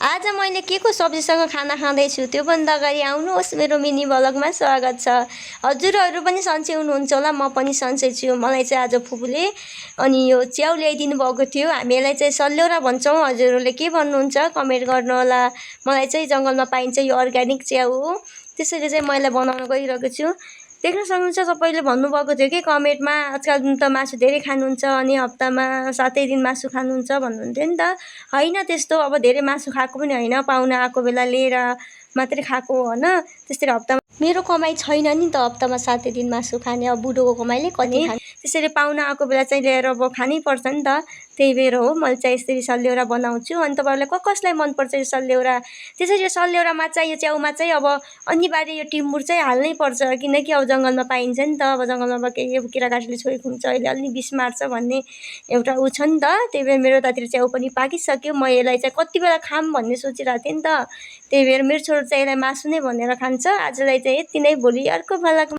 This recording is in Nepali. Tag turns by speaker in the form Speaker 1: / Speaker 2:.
Speaker 1: आज मैले के को सब्जीसँग खाना खाँदैछु त्योभन्दा अगाडि आउनुहोस् मेरो मिनी भ्लगमा स्वागत छ। हजुरहरू पनि सन्चै हुनुहुन्छ होला, म पनि सन्चै छु। मलाई चाहिँ आज फुपूले अनि यो च्याउ ल्याइदिनु भएको थियो। हामी यसलाई चाहिँ सल्यौरा भन्छौँ। हजुरहरूले के भन्नुहुन्छ कमेन्ट गर्नु होला। मलाई चाहिँ जङ्गलमा पाइन्छ यो अर्ग्यानिक च्याउ हो, त्यसैले चाहिँ मैले बनाउन गइरहेको छु। देख्न सक्नुहुन्छ सबैले भन्नुभएको थियो कि कमेन्टमा आजकल त मासु धेरै खानुहुन्छ अनि हप्तामा 7 दिन मासु खानुहुन्छ भन्नुहुन्थ्यो नि त। होइन त्यस्तो अब धेरै मासु खाएको पनि होइन, पाहुना आएको बेला लिएर मात्रै खाएको हो होइन। त्यसरी हप्तामा मेरो कमाइ छैन नि त हप्तामा 7 दिन मासु खाने। अब बुढोको कमाइले कति खाने, त्यसरी पाहुना आएको बेला चाहिँ लिएर अब खानै पर्छ नि त। त्यही भएर हो मैले चाहिँ यसरी सल्यौरा बनाउँछु। अनि तपाईँहरूलाई कसलाई मनपर्छ यो सल्यौरा, त्यसरी यो सल्यौरामा चाहिँ यो च्याउमा चाहिँ अब अनिवार्य यो टिमुर चाहिँ हाल्नै पर्छ, किनकि अब जङ्गलमा पाइन्छ नि त। अब जङ्गलमा केही किराकाठीले छोएको हुन्छ, अहिले अलि विष मार्छ भन्ने एउटा ऊ छ नि त। त्यही भएर मेरो तातिर च्याउ पनि पाकिसक्यो। म यसलाई चाहिँ कति बेला खाम भन्ने सोचिरहेको थिएँ नि त। त्यही भएर मेरो छोरो चाहिँ यसलाई मासु नै भनेर खान्छ। आजलाई चाहिँ यति नै, भोलि अर्को भ्लगमा